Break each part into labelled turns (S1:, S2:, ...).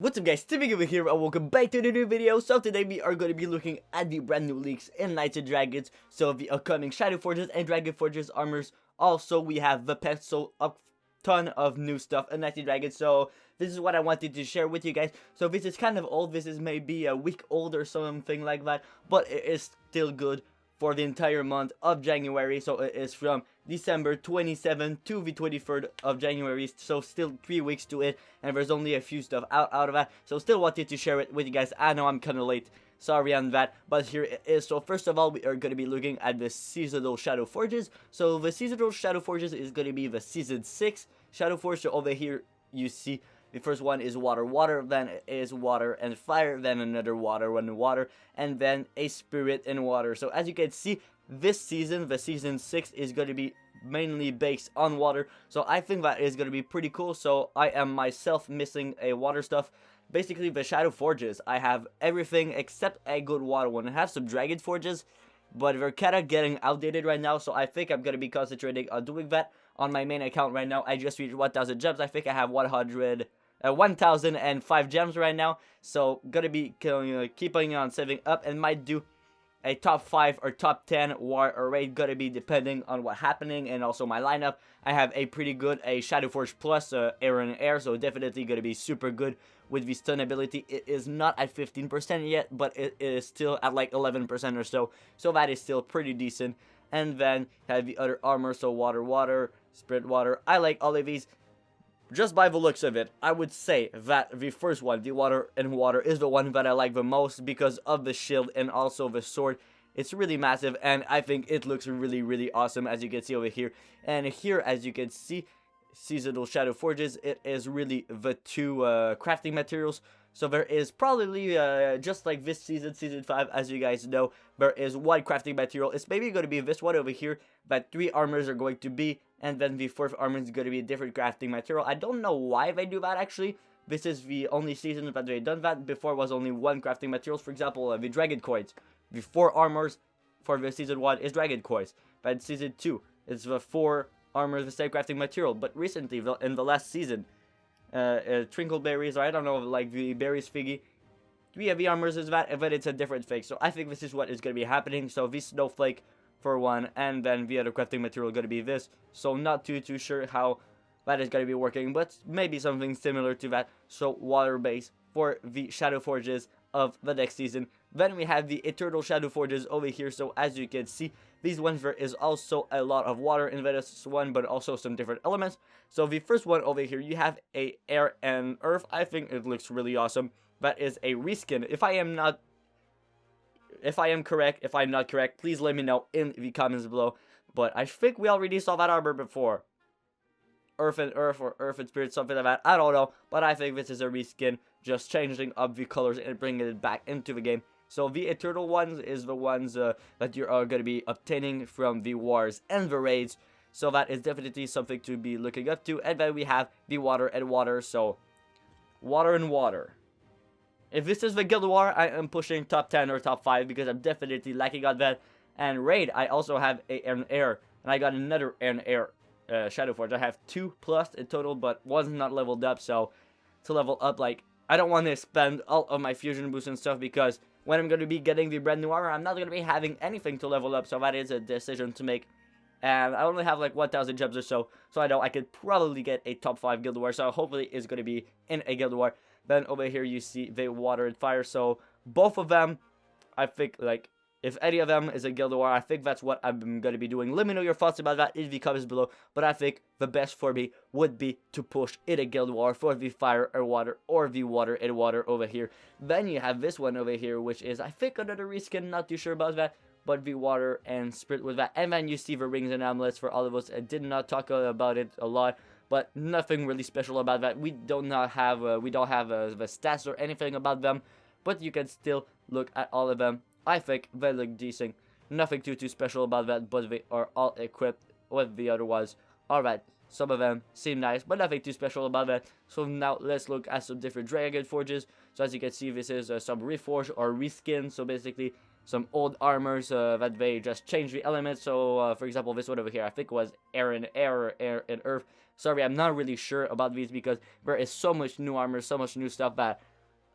S1: What's up guys, Timmygammer here and welcome back to the new video. So today we are going to be looking at the brand new leaks in Knights and Dragons. So the upcoming Shadowforged and Dragonforged armors. Also we have the pets, so a ton of new stuff in Knights and Dragons. So this is what I wanted to share with you guys. So this is kind of old, this is maybe a week old or something like that. But it is still good for the entire month of January. So it is from December 27th to the 23rd of January, so still 3 weeks to it, and there's only a few stuff out of that, so still wanted to share it with you guys. I know I'm kind of late, sorry on that, but here it is. So first of all, we are going to be looking at the seasonal Shadowforges. So the seasonal Shadowforges is going to be the season 6 Shadowforge. So over here you see the first one is water, then is water and fire, then another water and water, and then a spirit and water. So as you can see, this season, the season 6 is going to be mainly based on water, so I think that is going to be pretty cool. So I am myself missing a water stuff. Basically the Shadowforges, I have everything except a good water one. I have some Dragon Forges, but they're kind of getting outdated right now, so I think I'm going to be concentrating on doing that on my main account right now. I just reached 1,000 gems. I think I have 1,005 gems right now, so gonna be keeping on saving up and might do a top 5 or top 10 war raid, gonna be depending on what's happening and also my lineup. I have a pretty good Shadowforged plus air and air, so definitely gonna be super good with the stun ability. It is not at 15% yet, but it is still at like 11% or so, so that is still pretty decent. And then have the other armor, so water, spirit water. I like all of these. Just by the looks of it, I would say that the first one, the water and water, is the one that I like the most because of the shield and also the sword. It's really massive and I think it looks really awesome, as you can see over here. And here, as you can see, seasonal Shadowforges, it is really the two crafting materials. So there is probably, just like this season, season 5, as you guys know, there is one crafting material. It's maybe going to be this one over here, that 3 armors are going to be, and then the 4th armor is going to be a different crafting material. I don't know why they do that actually. This is the only season that they've done that. Before was only one crafting materials. For example, the Dragon Coins. The 4 armors for the season 1 is Dragon Coins. But season 2 is the 4 armors, the same crafting material. But recently, in the last season, Trinkleberries, or I don't know, like the berries thingy, 3 of the armors is that, but it's a different thing. So I think this is what is going to be happening. So this snowflake for one, and then the other crafting material going to be this. So not too sure how that is going to be working, but maybe something similar to that. So water base for the Shadowforges of the next season. Then we have the Eternal Shadowforges over here. So as you can see, these ones, there is also a lot of water in this one, but also some different elements. So the first one over here, you have a air and earth. I think it looks really awesome. That is a reskin. If I am correct, if I'm not correct, please let me know in the comments below. But I think we already saw that armor before. Earth and Earth, or Earth and Spirit, something like that. I don't know, but I think this is a reskin, just changing up the colors and bringing it back into the game. So the Eternal ones is the ones that you are going to be obtaining from the wars and the raids. So that is definitely something to be looking up to. And then we have the water and water, so water and water. If this is the Guild War, I am pushing top 10 or top 5 because I'm definitely lacking on that. And raid, I also have an air, and I got another an air Shadowforge. I have 2 plus in total, but one's not leveled up. So to level up, like, I don't want to spend all of my fusion boosts and stuff, because when I'm going to be getting the brand new armor, I'm not going to be having anything to level up. So that is a decision to make. And I only have like 1,000 gems or so, so I know I could probably get a top 5 Guild War. So hopefully it's going to be in a Guild War. Then over here you see the water and fire. So both of them, I think, like, if any of them is a Guild War, I think that's what I'm going to be doing. Let me know your thoughts about that in the comments below. But I think the best for me would be to push in a Guild War for the fire or water, or the water and water over here. Then you have this one over here, which is, I think, another reskin. Not too sure about that, but the water and spirit with that. And then you see the rings and amulets for all of us. I did not talk about it a lot, but nothing really special about that. We don't have the stats or anything about them, but you can still look at all of them. I think they look decent. Nothing too special about that, but they are all equipped with the other ones. Alright, some of them seem nice, but nothing too special about that. So now let's look at some different Dragon Forges. So as you can see, this is some reforged or reskin. So basically some old armors that they just change the elements. So for example, this one over here, I think was air and earth. Sorry, I'm not really sure about these because there is so much new armor, so much new stuff that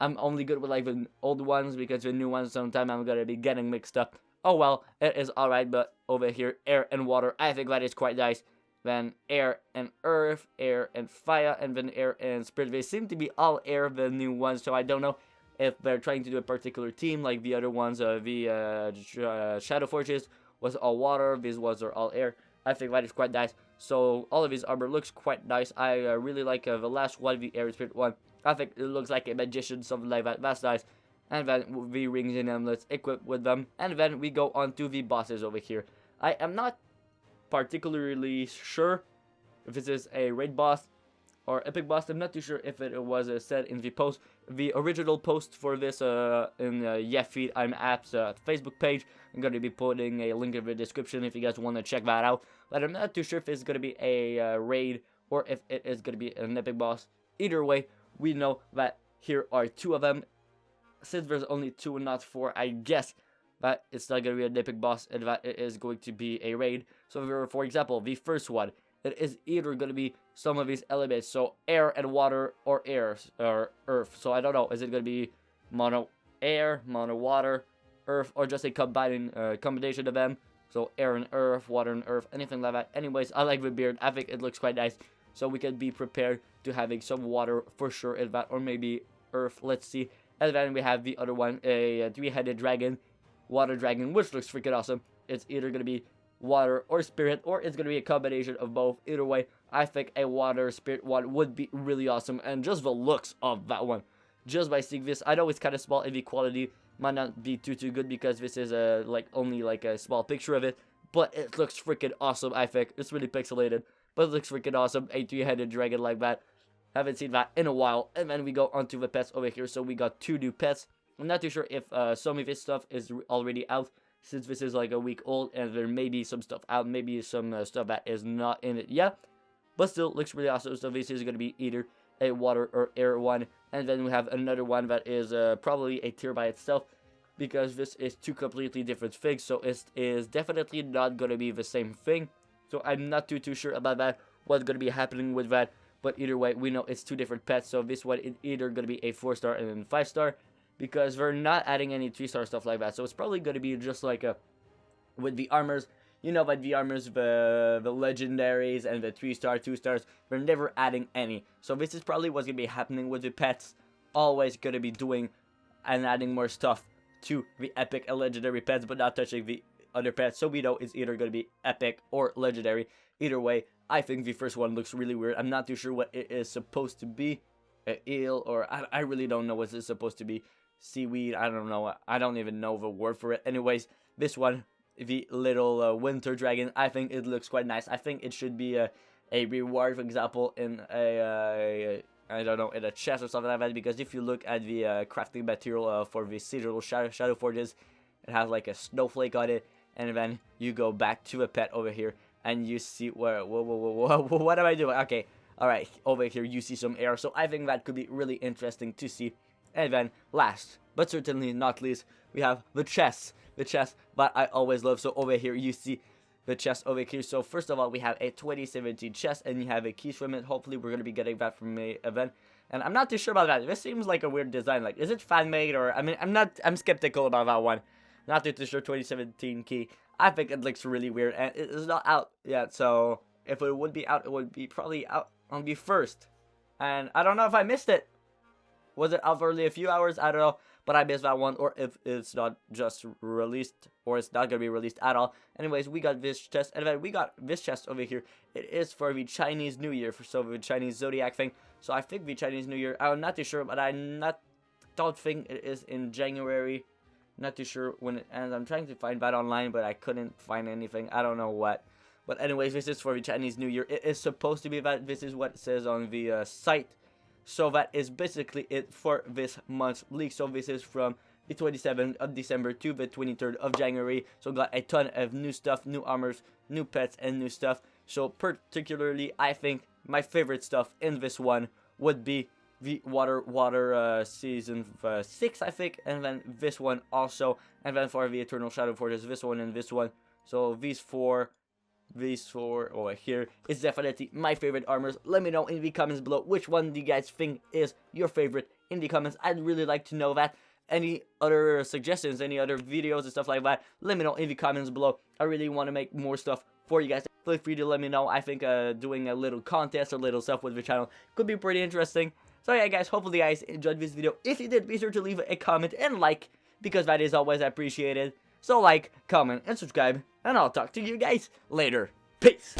S1: I'm only good with like the old ones because the new ones sometimes I'm gonna be getting mixed up. Oh well, it is alright, but over here, air and water, I think that is quite nice. Then air and earth, air and fire, and then air and spirit. They seem to be all air, the new ones, so I don't know if they're trying to do a particular team like the other ones. Shadowforged was all water, these ones are all air. I think that is quite nice. So all of his armor looks quite nice. I really like the last one, the air spirit one. I think it looks like a magician, something like that. That's nice. And then the rings and amulets equipped with them. And then we go on to the bosses over here. I am not particularly sure if this is a raid boss or epic boss. I'm not too sure if it was said in the post. The original post for this in Yefeed I'm Apps Facebook page. I'm going to be putting a link in the description if you guys want to check that out. But I'm not too sure if it's going to be a raid or if it is going to be an epic boss. Either way, we know that here are 2 of them. Since there's only 2 and not 4, I guess that it's not going to be an epic boss and that it is going to be a raid. So for example, the first one, it is either going to be some of these elements, so air and water or air or earth. So I don't know, is it going to be mono air, mono water, earth, or just a combination of them? So air and earth, water and earth, anything like that. Anyways, I like the beard. I think it looks quite nice. So we can be prepared to having some water for sure in that, or maybe earth. Let's see. And then we have the other one, a 3-headed dragon, water dragon, which looks freaking awesome. It's either going to be water or spirit, or it's going to be a combination of both. Either way, I think a water spirit one would be really awesome. And just the looks of that one, just by seeing this, I know it's kind of small and the quality might not be too good because this is only like a small picture of it, but it looks freaking awesome. I think it's really pixelated, but it looks freaking awesome. A 3-headed dragon like that. Haven't seen that in a while. And then we go on to the pets over here. So we got 2 new pets. I'm not too sure if some of this stuff is already out, since this is like a week old, and there may be some stuff out, maybe some stuff that is not in it yet, but still looks really awesome. So this is going to be either a water or air one, and then we have another one that is probably a tier by itself, because this is 2 completely different things, so it is definitely not going to be the same thing. So I'm not too sure about that, what's going to be happening with that, but either way, we know it's 2 different pets. So this one is either going to be a 4-star and then 5-star, because we're not adding any 3-star stuff like that. So it's probably going to be just like with the armors. You know, like the armors, the legendaries and the 3-star, 2-stars, we're never adding any. So this is probably what's going to be happening with the pets. Always going to be doing and adding more stuff to the epic and legendary pets, but not touching the other pets. So we know it's either going to be epic or legendary. Either way, I think the first one looks really weird. I'm not too sure what it is supposed to be. Eel, or I really don't know what it's supposed to be. Seaweed, I don't know. I don't even know the word for it. Anyways, this one, the little winter dragon, I think it looks quite nice. I think it should be a reward, for example, in I don't know, in a chest or something like that. Because if you look at the crafting material for the sigil Shadowforged, it has like a snowflake on it. And then you go back to the pet over here, and you see where, whoa, what am I doing? Okay, alright, over here you see some air, so I think that could be really interesting to see. And then, last, but certainly not least, we have the chest that I always love. So over here you see the chest over here. So first of all, we have a 2017 chest, and you have a keys from it. Hopefully we're going to be getting that from a event. And I'm not too sure about that. This seems like a weird design. Like, is it fan-made, or, I mean, I'm skeptical about that one. Not too sure. 2017 key. I think it looks really weird, and it is not out yet. So if it would be out, it would be probably out on the 1st. And I don't know if I missed it. Was it out for only a few hours? I don't know. But I missed that one, or if it's not just released, or it's not going to be released at all. Anyways, we got this chest, and then we got this chest over here. It is for the Chinese New Year, so the Chinese Zodiac thing. So I think the Chinese New Year, I'm not too sure, but don't think it is in January. Not too sure when it ends. I'm trying to find that online, but I couldn't find anything. I don't know what. But anyways, this is for the Chinese New Year. It is supposed to be that. This is what it says on the site. So that is basically it for this month's leak. So this is from the 27th of December to the 23rd of January. So got a ton of new stuff, new armors, new pets, and new stuff. So particularly, I think my favorite stuff in this one would be the water season 6, I think, and then this one also, and then for the Eternal Shadowforged, this one and this one. So these four over here is definitely my favorite armors. Let me know in the comments below which one do you guys think is your favorite in the comments. I'd really like to know that. Any other suggestions, any other videos and stuff like that, let me know in the comments below. I really want to make more stuff for you guys. Feel free to let me know. I think doing a little contest or little stuff with the channel could be pretty interesting. So yeah, guys, hopefully you guys enjoyed this video. If you did, be sure to leave a comment and like, because that is always appreciated. So like, comment, and subscribe, and I'll talk to you guys later. Peace!